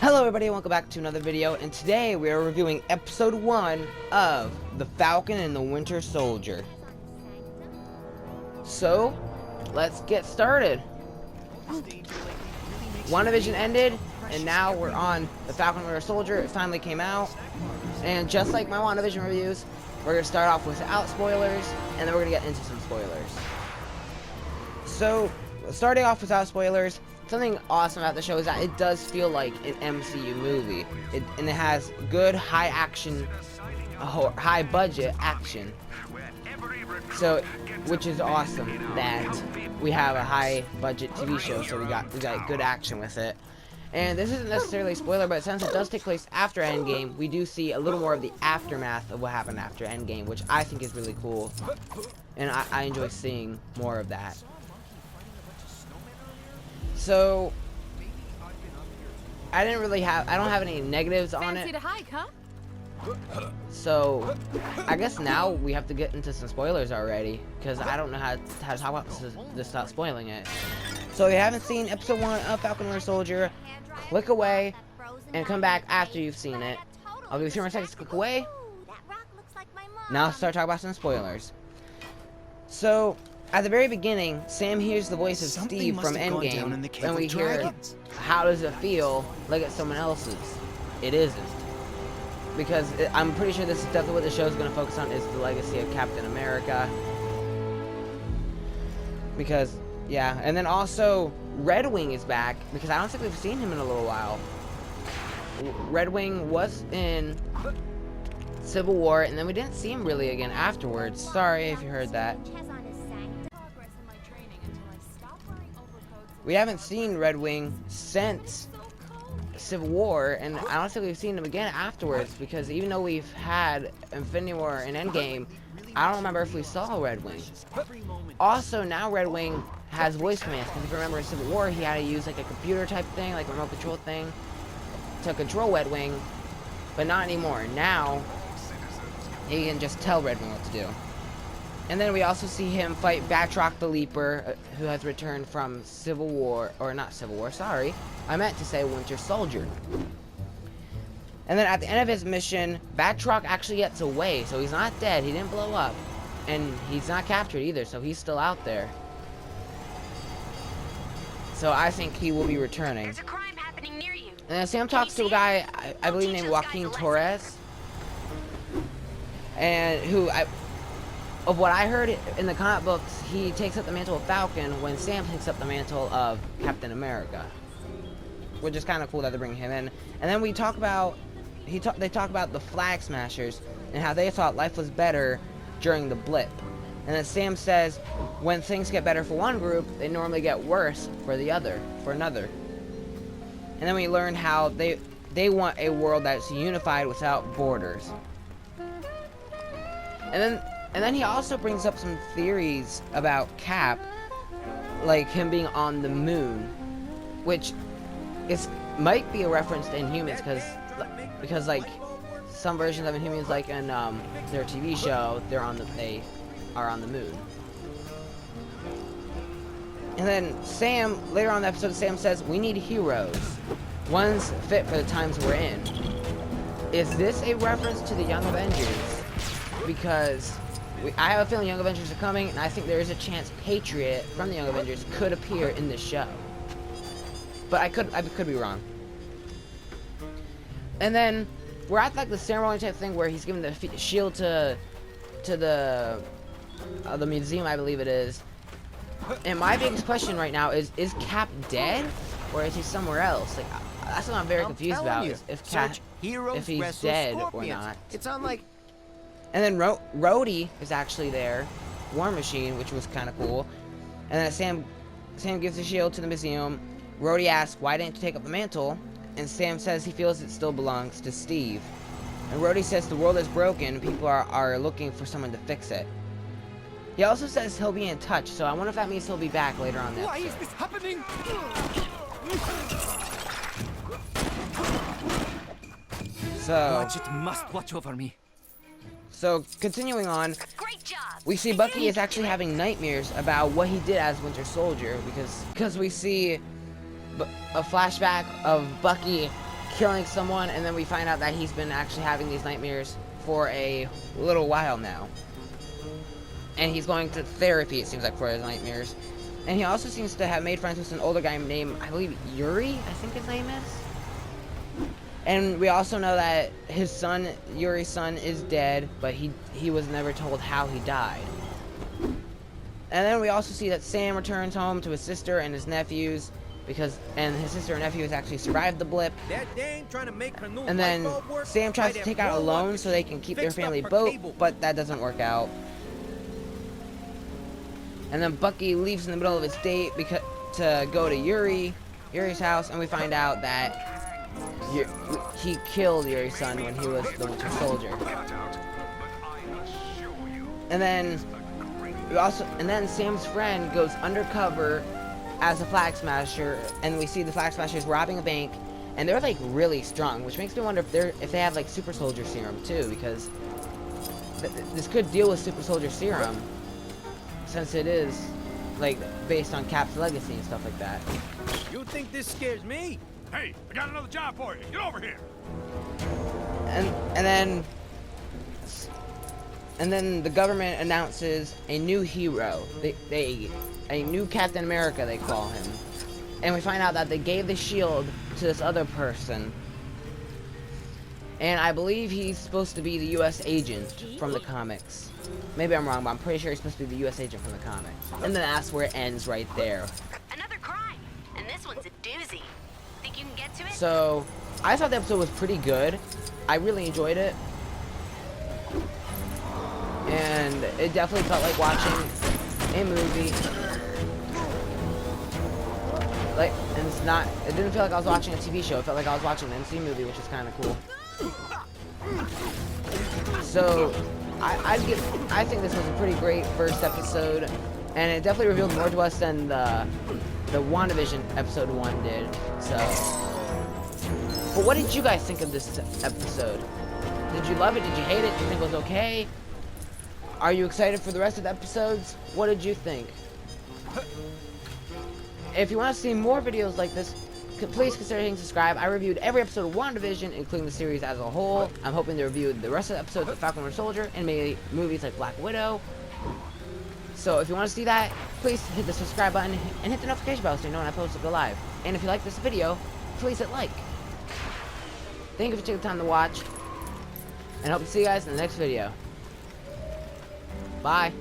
Hello everybody and welcome back to another video, and today we are reviewing episode 1 of The Falcon and the Winter Soldier. So, let's get started. WandaVision ended, and now we're on The Falcon and the Winter Soldier. It finally came out, and just like my WandaVision reviews, we're going to start off without spoilers, and then we're going to get into some spoilers. So, starting off without spoilers, something awesome about the show is that it does feel like an MCU movie. And it has good, high action, high budget action. So, which is awesome that we have a high budget TV show, so we got good action with it. And this isn't necessarily a spoiler, but since it does take place after Endgame, we do see a little more of the aftermath of what happened after Endgame, which I think is really cool. And I enjoy seeing more of that. So, I don't have any negatives on it. So, I guess now we have to get into some spoilers already, because I don't know how to talk about this without spoiling it. So, if you haven't seen episode 1 of Falcon and Winter Soldier, click away and come back after you've seen it. I'll give you 3 more seconds to click away. Now start talking about some spoilers. So, at the very beginning, Sam hears the voice of Steve from Endgame, and we hear, how does it feel like it's someone else's? It isn't. Because I'm pretty sure this is definitely what the show is going to focus on, is the legacy of Captain America. Because, yeah, and then also, Red Wing is back, because I don't think we've seen him in a little while. Red Wing was in Civil War, and then we didn't see him really again afterwards. Sorry if you heard that. We haven't seen Red Wing since Civil War, and I don't think we've seen him again afterwards, because even though we've had Infinity War and Endgame, I don't remember if we saw Red Wing. Also, now Red Wing has voice commands, because if you remember in Civil War, he had to use like a computer type thing, like a remote control thing, to control Red Wing, but not anymore. Now, he can just tell Red Wing what to do. And then we also see him fight Batroc the Leaper, who has returned from Civil War, or not Civil War, sorry. I meant to say Winter Soldier. And then at the end of his mission, Batroc actually gets away, so he's not dead, he didn't blow up. And he's not captured either, so he's still out there. So I think he will be returning. There's a crime happening near you. And then Sam talks to a guy, I believe named Joaquin Torres. And who, of what I heard in the comic books, he takes up the mantle of Falcon when Sam takes up the mantle of Captain America, which is kind of cool that they bring him in. And then we talk about they talk about the Flag Smashers and how they thought life was better during the blip. And then Sam says when things get better for one group, they normally get worse for another. And then we learn how they want a world that's unified without borders. And then he also brings up some theories about Cap, like him being on the moon, which might be a reference to Inhumans, because like some versions of Inhumans, like in their TV show, they are on the moon. And then Sam, later on in the episode, Sam says, we need heroes, ones fit for the times we're in. Is this a reference to the Young Avengers? Because I have a feeling Young Avengers are coming, and I think there is a chance Patriot from the Young Avengers could appear in this show. But I could be wrong. And then we're at like the ceremony type thing where he's giving the shield to the museum, I believe it is. And my biggest question right now is Cap dead, or is he somewhere else? Like that's what I'm very confused about. If he's dead or not. It's unlike. And then Rhodey is actually there, War Machine, which was kind of cool. And then Sam gives the shield to the museum. Rhodey asks, why didn't you take up the mantle? And Sam says he feels it still belongs to Steve. And Rhodey says the world is broken and people are looking for someone to fix it. He also says he'll be in touch, so I wonder if that means he'll be back later on in the episode. Why is this happening? So Budget must watch over me. So, continuing on, Great job. we see Bucky is actually having nightmares about what he did as Winter Soldier, because we see a flashback of Bucky killing someone, and then we find out that he's been actually having these nightmares for a little while now. And he's going to therapy, it seems like, for his nightmares. And he also seems to have made friends with an older guy named, I believe, Yuri, I think his name is. And we also know that his son, Yuri's son, is dead, but he was never told how he died. And then we also see that Sam returns home to his sister and his nephews, and his sister and nephew has actually survived the blip. And then Sam tries to take out a loan so they can keep their family boat, but that doesn't work out. And then Bucky leaves in the middle of his date to go to Yuri's house, and we find out that he killed Yuri's son when he was the Winter Soldier. And then Sam's friend goes undercover as a flag smasher, and we see the flag smashers robbing a bank, and they're like really strong, which makes me wonder if they have like super soldier serum too, because this could deal with super soldier serum, since it is like based on Cap's legacy and stuff like that. You think this scares me? Hey, I got another job for you. Get over here. And then the government announces a new hero. A new Captain America, they call him. And we find out that they gave the shield to this other person. And I believe he's supposed to be the U.S. agent from the comics. Maybe I'm wrong, but I'm pretty sure he's supposed to be the U.S. agent from the comics. And then that's where it ends right there. Another crime, and this one's a doozy. Think you can get to it? So, I thought the episode was pretty good. I really enjoyed it. And it definitely felt like watching a movie. It didn't feel like I was watching a TV show. It felt like I was watching an MCU movie, which is kind of cool. So, I think this was a pretty great first episode, and it definitely revealed more to us than the WandaVision episode 1 did. So, but what did you guys think of this episode? Did you love it? Did you hate it? Did you think it was okay? Are you excited for the rest of the episodes? What did you think? If you want to see more videos like this, please consider hitting subscribe. I reviewed every episode of WandaVision, including the series as a whole. I'm hoping to review the rest of the episodes of Falcon and Soldier, and maybe movies like Black Widow. So if you want to see that, please hit the subscribe button and hit the notification bell so you know when I post to go live. And if you like this video, please hit like. Thank you for taking the time to watch, and hope to see you guys in the next video. Bye.